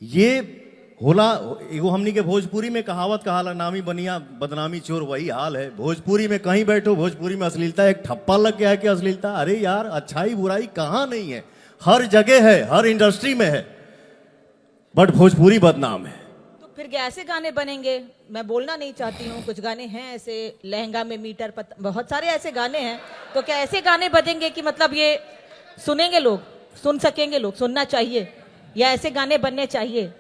ये होला एगो हमनी के भोजपुरी में कहावत कहाला, नामी बनिया बदनामी चोर, वही हाल है। भोजपुरी में कहीं बैठो, भोजपुरी में अश्लीलता एक ठप्पा लग गया है कि अश्लीलता। अरे यार, अच्छाई बुराई कहाँ नहीं है, हर जगह है, हर इंडस्ट्री में है, बट भोजपुरी बदनाम है। तो फिर कैसे गाने बनेंगे? मैं बोलना नहीं चाहती हूँ, कुछ गाने हैं ऐसे, लहंगा में मीटर बहुत सारे ऐसे गाने हैं। तो क्या ऐसे गाने बजेंगे कि मतलब ये सुनेंगे लोग, सुन सकेंगे लोग, सुनना चाहिए, या ऐसे गाने बनने चाहिए?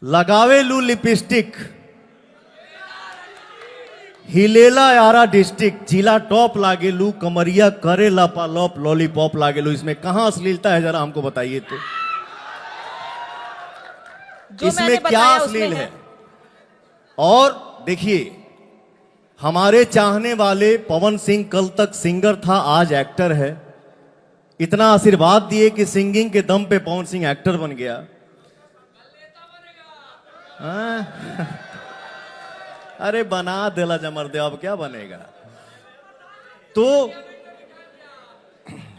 लगावे लू लिपस्टिक, हिलेला यारा डिस्ट्रिक्ट, जिला टॉप लागे लू, कमरिया करे लापालॉप, लॉलीपॉप लागे लू। इसमें कहां अश्लीलता है, जरा हमको बताइए तो। इसमें क्या अश्लील है? और देखिए, हमारे चाहने वाले पवन सिंह कल तक सिंगर था, आज एक्टर है। इतना आशीर्वाद दिए कि सिंगिंग के दम पे पवन सिंह एक्टर बन गया। अरे बना देला जमरदे, अब क्या बनेगा? तो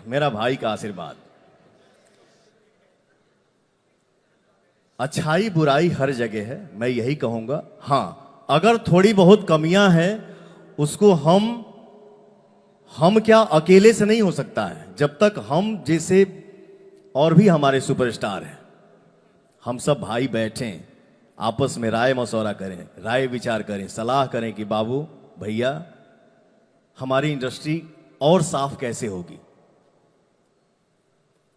मेरा भाई का आशीर्वाद, अच्छाई बुराई हर जगह है, मैं यही कहूंगा। हां, अगर थोड़ी बहुत कमियां हैं, उसको हम क्या अकेले से नहीं हो सकता है। जब तक हम जैसे और भी हमारे सुपरस्टार हैं, हम सब भाई बैठें, आपस में राय मशवरा करें, राय विचार करें, सलाह करें कि बाबू भैया हमारी इंडस्ट्री और साफ कैसे होगी।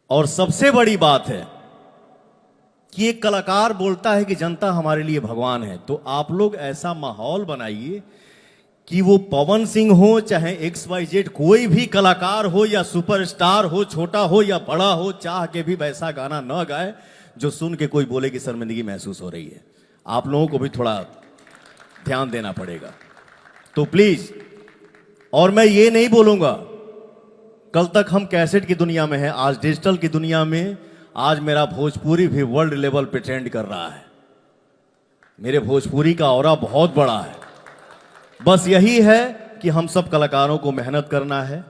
और सबसे बड़ी बात है कि एक कलाकार बोलता है कि जनता हमारे लिए भगवान है। तो आप लोग ऐसा माहौल बनाइए कि वो पवन सिंह हो, चाहे XYZ कोई भी कलाकार हो, या सुपरस्टार हो, छोटा हो या बड़ा हो, चाह के भी वैसा गाना न गाए जो सुन के कोई बोले कि शर्मिंदगी महसूस हो रही है। आप लोगों को भी थोड़ा ध्यान देना पड़ेगा, तो प्लीज। और मैं ये नहीं बोलूंगा, कल तक हम कैसेट की दुनिया में हैं, आज डिजिटल की दुनिया में, आज मेरा भोजपुरी भी वर्ल्ड लेवल पे ट्रेंड कर रहा है। मेरे भोजपुरी का ऑरा बहुत बड़ा है। बस यही है कि हम सब कलाकारों को मेहनत करना है,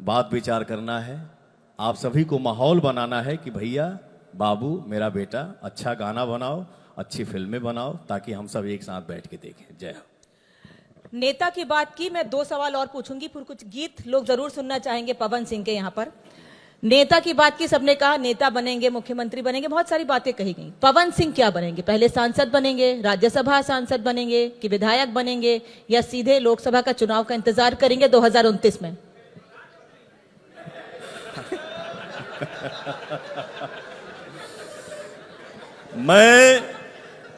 बात विचार करना है, आप सभी को माहौल बनाना है कि भैया बाबू मेरा बेटा अच्छा गाना बनाओ, अच्छी फिल्में बनाओ, ताकि हम सब एक साथ बैठ के देखें। जय हो। नेता की बात की, मैं 2 सवाल और पूछूंगी, फिर कुछ गीत लोग जरूर सुनना चाहेंगे पवन सिंह के यहाँ पर। नेता की बात की, सबने कहा नेता बनेंगे, मुख्यमंत्री बनेंगे, बहुत सारी बातें कही गई। पवन सिंह क्या बनेंगे? पहले सांसद बनेंगे, राज्यसभा सांसद बनेंगे, कि विधायक बनेंगे, या सीधे लोकसभा का चुनाव का इंतजार करेंगे 2029 में?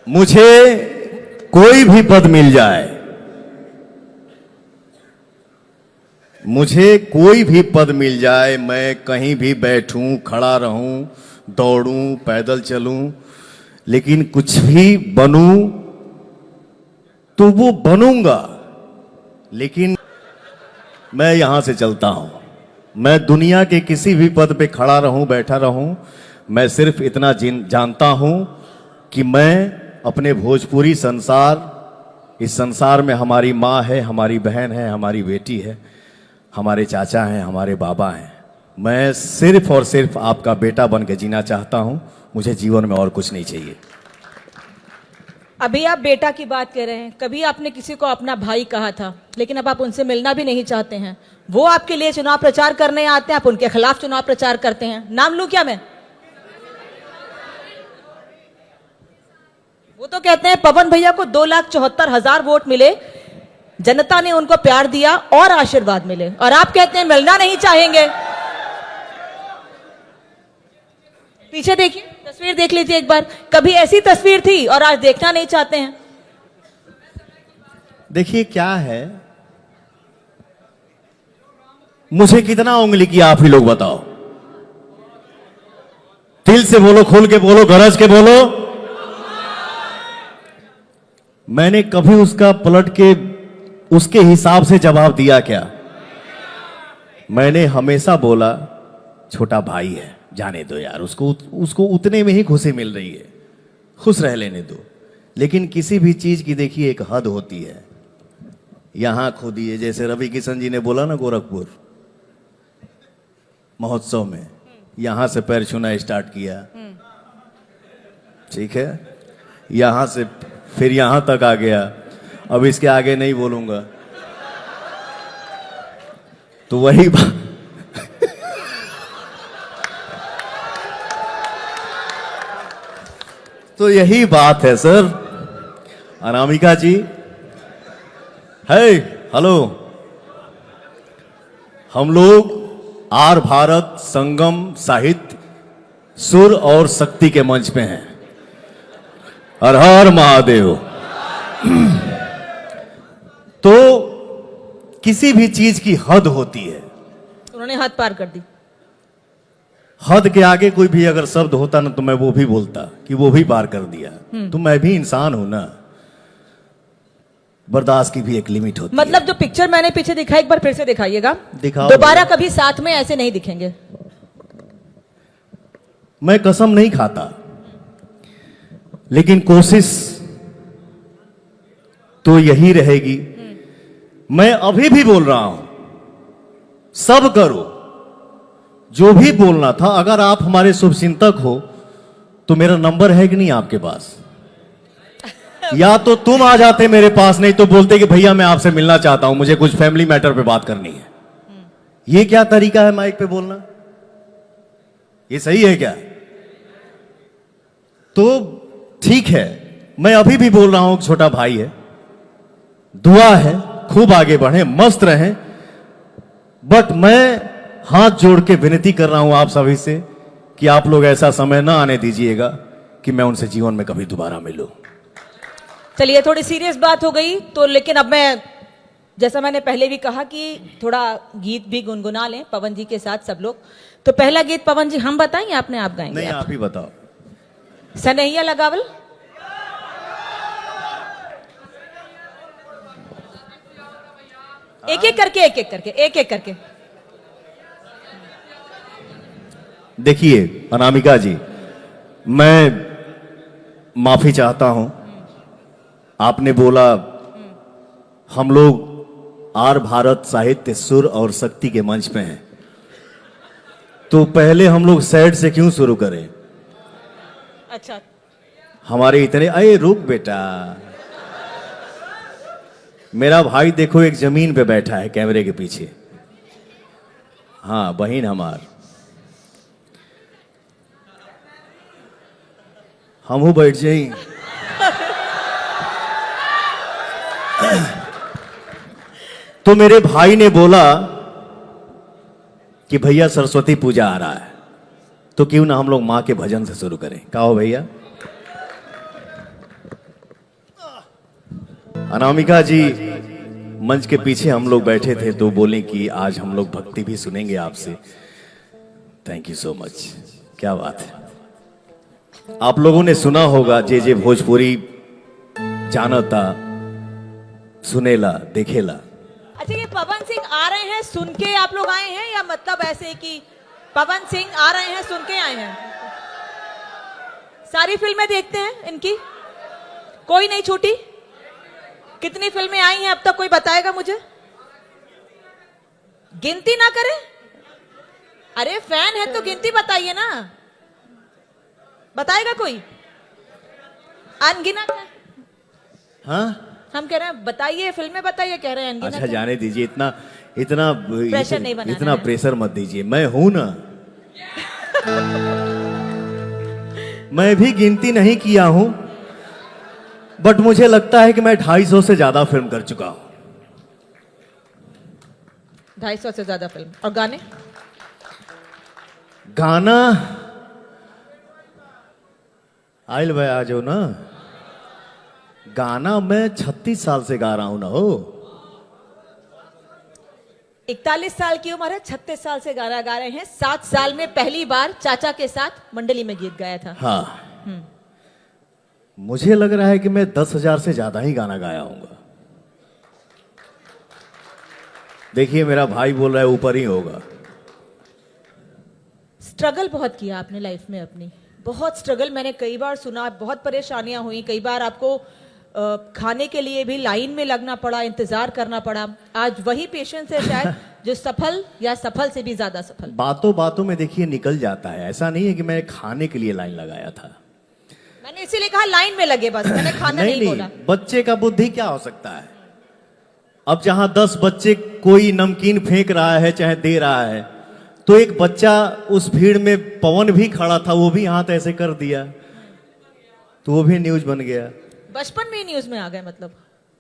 मुझे कोई भी पद मिल जाए, मुझे कोई भी पद मिल जाए, मैं कहीं भी बैठूं, खड़ा रहूं, दौड़ूं, पैदल चलूं, लेकिन कुछ भी बनूं तो वो बनूंगा। लेकिन मैं यहां से चलता हूं, मैं दुनिया के किसी भी पद पे खड़ा रहूं, बैठा रहूं, मैं सिर्फ इतना जानता हूं कि मैं अपने भोजपुरी संसार, इस संसार में हमारी माँ है, हमारी बहन है, हमारी बेटी है, हमारे चाचा हैं, हमारे बाबा हैं। मैं सिर्फ और सिर्फ आपका बेटा बन के जीना चाहता हूं, मुझे जीवन में और कुछ नहीं चाहिए। अभी आप बेटा की बात कर रहे हैं, कभी आपने किसी को अपना भाई कहा था, लेकिन अब आप उनसे मिलना भी नहीं चाहते हैं। वो आपके लिए चुनाव प्रचार करने आते हैं, आप उनके खिलाफ चुनाव प्रचार करते हैं। नाम लूं क्या मैं? वो तो कहते हैं पवन भैया को 2,74,000 वोट मिले, जनता ने उनको प्यार दिया और आशीर्वाद मिले, और आप कहते हैं मिलना नहीं चाहेंगे। पीछे देखिए, तस्वीर देख लीजिए एक बार, कभी ऐसी तस्वीर थी और आज देखना नहीं चाहते हैं। देखिए क्या है, मुझे कितना उंगली की आप ही लोग बताओ। दिल से बोलो, खोल के बोलो, गरज के बोलो। मैंने कभी उसका पलट के उसके हिसाब से जवाब दिया क्या? मैंने हमेशा बोला छोटा भाई है, जाने दो यार, उसको उतने में ही खुशी मिल रही है, खुश रह लेने दो। लेकिन किसी भी चीज की देखिए एक हद होती है। यहां खोदिए, जैसे रवि किशन जी ने बोला ना, गोरखपुर महोत्सव में, यहां से पैर छूना स्टार्ट किया, ठीक है, यहां से फिर यहां तक आ गया, अब इसके आगे नहीं बोलूंगा। तो वही बात तो यही बात है सर। अनामिका जी, है हेलो, हम लोग आर भारत संगम साहित्य सुर और शक्ति के मंच पे हैं। हर हर महादेव। तो किसी भी चीज की हद होती है, उन्होंने हद पार कर दी। हद के आगे कोई भी अगर शब्द होता ना तो मैं वो भी बोलता कि वो भी पार कर दिया। तो मैं भी इंसान हूं ना, बर्दाश्त की भी एक लिमिट होती मतलब जो पिक्चर मैंने पीछे दिखाई, एक बार फिर से दिखाइएगा। दिखाओ। दोबारा कभी साथ में ऐसे नहीं दिखेंगे। मैं कसम नहीं खाता, लेकिन कोशिश तो यही रहेगी। मैं अभी भी बोल रहा हूं, सब करो जो भी बोलना था। अगर आप हमारे शुभचिंतक हो तो मेरा नंबर है कि नहीं आपके पास? या तो तुम आ जाते मेरे पास, नहीं तो बोलते कि भैया मैं आपसे मिलना चाहता हूं, मुझे कुछ फैमिली मैटर पे बात करनी है। ये क्या तरीका है माइक पे बोलना? ये सही है क्या? तो ठीक है, मैं अभी भी बोल रहा हूं, छोटा भाई है, दुआ है खूब आगे बढ़े, मस्त रहें। बट मैं हाथ जोड़ के विनती कर रहा हूं आप सभी से कि आप लोग ऐसा समय ना आने दीजिएगा कि मैं उनसे जीवन में कभी दोबारा मिलूं। चलिए, थोड़ी सीरियस बात हो गई तो, लेकिन अब मैं, जैसा मैंने पहले भी कहा कि थोड़ा गीत भी गुनगुना लें पवन जी के साथ सब लोग। तो पहला गीत पवन जी हम बताएं या आपने आप गाएंगे? नहीं, आप ही बताओ। सनैया लगावल। एक एक करके देखिए अनामिका जी, मैं माफी चाहता हूं। आपने बोला हम लोग आर भारत साहित्य सुर और शक्ति के मंच पे हैं, तो पहले हम लोग सैड से क्यों शुरू करें? अच्छा, हमारे इतने, अरे रुक बेटा, मेरा भाई देखो एक जमीन पे बैठा है कैमरे के पीछे। हाँ, बहन हमार, हम हो बैठ जाई। तो मेरे भाई ने बोला कि भैया सरस्वती पूजा आ रहा है, तो क्यों ना हम लोग मां के भजन से शुरू करें। कहो भैया। अनामिका जी मंच के पीछे हम लोग बैठे थे, तो बोले कि आज हम लोग भक्ति भी सुनेंगे आपसे। थैंक यू सो मच, क्या बात है। आप लोगों ने सुना होगा जे भोजपुरी जानता, सुनेला, देखेला। अच्छा, ये पवन सिंह आ रहे हैं सुन के आप लोग आए हैं, या मतलब ऐसे कि पवन सिंह आ रहे हैं सुन के आए हैं? सारी फिल्में देखते हैं इनकी, कोई नहीं छूटी? कितनी फिल्में आई हैं अब तक, कोई बताएगा मुझे? गिनती ना करें? अरे फैन है तो गिनती बताइए ना, बताएगा कोई? अनगिनत है। हाँ, हम कह रहे हैं बताइए, फिल्में बताइए, कह रहे हैं अनगिनत अच्छा है। जाने दीजिए, इतना इतना प्रेशर नहीं बनाना इतना है। प्रेशर मत दीजिए, मैं हूं ना। मैं भी गिनती नहीं किया हूं, बट मुझे लगता है कि मैं 250 से ज्यादा फिल्म कर चुका हूं। 250 से ज्यादा फिल्म। और गाने? गाना आइल भाई आ जाओ ना। गाना मैं 36 साल से गा रहा हूं ना हो। 41 साल की उम्र है, 36 साल से गाना गा रहे हैं। 7 साल में पहली बार चाचा के साथ मंडली में गीत गाया था। हाँ, मुझे लग रहा है कि मैं 10,000 से ज्यादा ही गाना गाया हूंगा। देखिए मेरा भाई बोल रहा है ऊपर ही होगा। स्ट्रगल बहुत किया आपने लाइफ में अपनी, बहुत स्ट्रगल मैंने कई बार सुना, बहुत परेशानियां हुई, कई बार आपको खाने के लिए भी लाइन में लगना पड़ा, इंतजार करना पड़ा। आज वही पेशेंस है शायद जो सफल या सफल से भी ज्यादा सफल। बातों बातों में देखिए निकल जाता है, ऐसा नहीं है कि मैंने खाने के लिए लाइन लगाया था। मैंने इसीलिए कहा लाइन में लगे, बस मैंने खाना नहीं बोला। बच्चे का बुद्धि क्या हो सकता है? अब जहां 10 बच्चे कोई नमकीन फेंक रहा है चाहे दे रहा है, तो एक बच्चा उस भीड़ में, पवन भी खड़ा था, वो भी हाथ ऐसे कर दिया, तो वो भी न्यूज बन गया। बचपन में ही न्यूज में आ गए मतलब?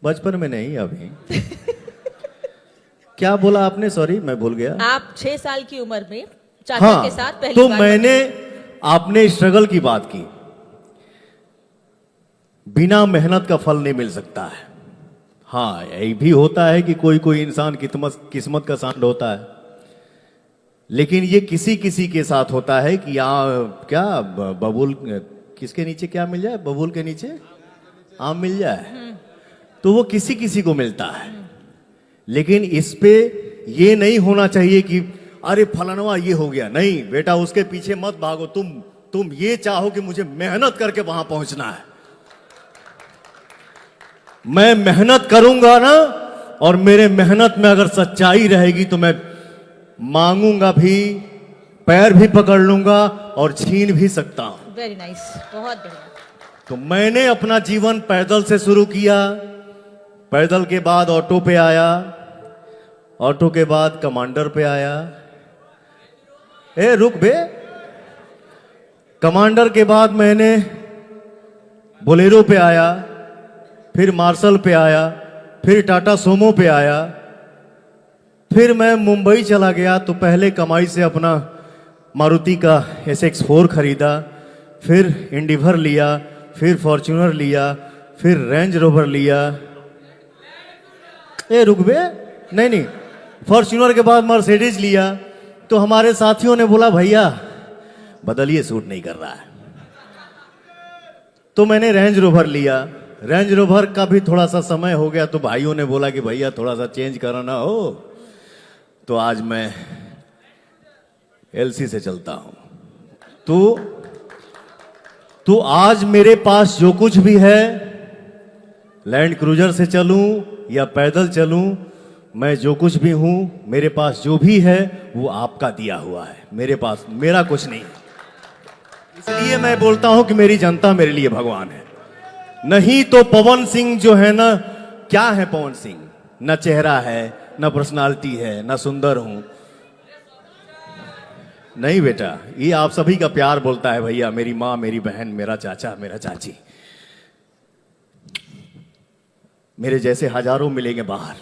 बचपन में नहीं, अभी। क्या बोला आपने? सॉरी, मैं भूल गया। आप 6 साल की उम्र में चाचा हाँ, के साथ पहली तो बार मैंने, आपने स्ट्रगल की बात की। बिना मेहनत का फल नहीं मिल सकता है। हाँ, यही भी होता है कि कोई कोई इंसान किस्मत का सांड होता है, लेकिन ये किसी किसी के साथ होता है कि यहाँ क्या बबूल किसके नीचे क्या मिल जाए, बबूल के नीचे आम मिल जाए, तो वो किसी किसी को मिलता है। लेकिन इस पे ये नहीं होना चाहिए कि अरे फलानवा ये हो गया। नहीं बेटा, उसके पीछे मत भागो। तुम ये चाहो कि मुझे मेहनत करके वहां पहुंचना है। मैं मेहनत करूंगा ना, और मेरे मेहनत में अगर सच्चाई रहेगी तो मैं मांगूंगा भी, पैर भी पकड़ लूंगा और छीन भी सकता हूं। वेरी नाइस, बहुत बढ़िया। तो मैंने अपना जीवन पैदल से शुरू किया, पैदल के बाद ऑटो पे आया, ऑटो के बाद कमांडर पे आया। ए रुक बे, कमांडर के बाद मैंने बोलेरो पे आया, फिर मार्शल पे आया, फिर टाटा सोमो पे आया, फिर मैं मुंबई चला गया तो पहले कमाई से अपना मारुति का SX4 खरीदा, फिर इंडिवर लिया, फिर फॉर्च्यूनर लिया, फिर रेंज रोवर लिया। ए रुक बे, नहीं, फॉर्च्यूनर के बाद मर्सिडीज लिया। तो हमारे साथियों ने बोला भैया बदलिए, सूट नहीं कर रहा है। तो मैंने रेंज रोवर लिया। रेंज रोवर का भी थोड़ा सा समय हो गया, तो भाइयों ने बोला कि भैया थोड़ा सा चेंज कराना हो, तो आज मैं LC से चलता हूं। तो आज मेरे पास जो कुछ भी है, लैंड क्रूजर से चलूं या पैदल चलूं, मैं जो कुछ भी हूं, मेरे पास जो भी है वो आपका दिया हुआ है। मेरे पास मेरा कुछ नहीं। इसलिए मैं बोलता हूं कि मेरी जनता मेरे लिए भगवान है। नहीं तो पवन सिंह जो है ना, क्या है पवन सिंह? न चेहरा है, न पर्सनालिटी है, न सुंदर हूं। नहीं बेटा, ये आप सभी का प्यार बोलता है भैया, मेरी माँ, मेरी बहन, मेरा चाचा, मेरा चाची। मेरे जैसे हजारों मिलेंगे बाहर।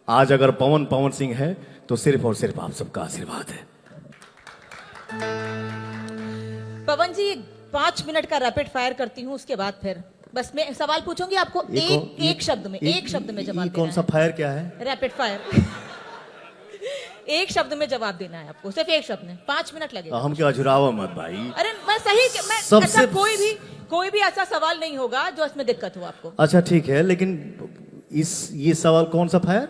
आज अगर पवन सिंह है तो सिर्फ और सिर्फ आप सबका आशीर्वाद है। पवन जी, 5 मिनट का रैपिड फायर करती हूँ, उसके बाद फिर बस मैं सवाल पूछूंगी आपको, एक शब्द में जवाब देना कौन सा फायर क्या है? Rapid fire. एक शब्द में जवाब देना है आपको, सिर्फ एक शब्द में, 5 मिनट लगेगा। हम क्या अजुरावा मत भाई। अरे मैं सही, मैं सबसे ऐसा कोई भी ऐसा सवाल नहीं होगा जो इसमें दिक्कत हो आपको। अच्छा ठीक है, लेकिन ये सवाल कौन सा फायर?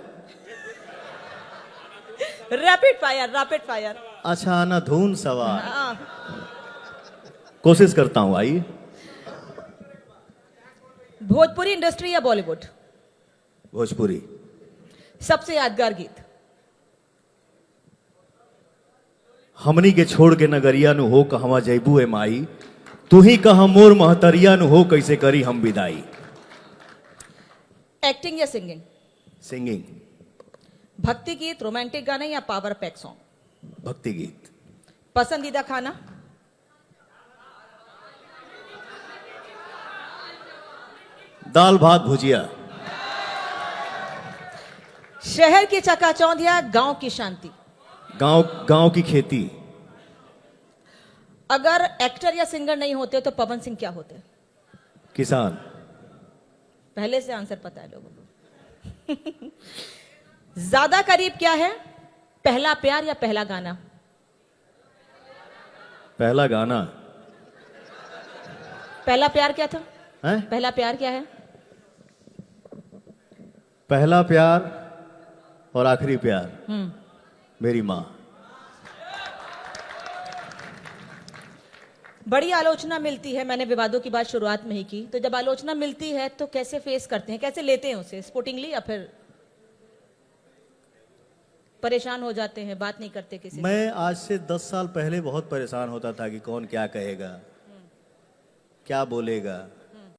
Rapid fire. अच्छा, ना धून सवाल। हाँ। कोशिश करता हूं, आइए। भोजपुरी इंडस्ट्री या बॉलीवुड? भोजपुरी। सबसे यादगार गीत? हमनी के छोड़ के नगरिया नु हो कहवा जैबू ए माई, तू ही कहा मोर महतरिया नु हो कैसे करी हम विदाई। एक्टिंग या सिंगिंग? सिंगिंग। भक्ति गीत, रोमांटिक गाने या पावर पैक सॉन्ग? भक्ति गीत। पसंदीदा खाना? दाल भात भुजिया। शहर की चकाचौंध या गांव की शांति? गांव की खेती। अगर एक्टर या सिंगर नहीं होते तो पवन सिंह क्या होते? किसान। पहले से आंसर पता है लोगों को। ज्यादा करीब क्या है, पहला प्यार या पहला गाना? पहला गाना। पहला प्यार क्या था? है? पहला प्यार क्या है? पहला प्यार और आखिरी प्यार मेरी माँ। बड़ी आलोचना मिलती है, मैंने विवादों की बात शुरुआत में ही की, तो जब आलोचना मिलती है तो कैसे फेस करते हैं, कैसे लेते हैं उसे? स्पोर्टिंगली या फिर परेशान हो जाते हैं, बात नहीं करते किसी से? मैं आज से 10 साल पहले बहुत परेशान होता था कि कौन क्या कहेगा। क्या बोलेगा?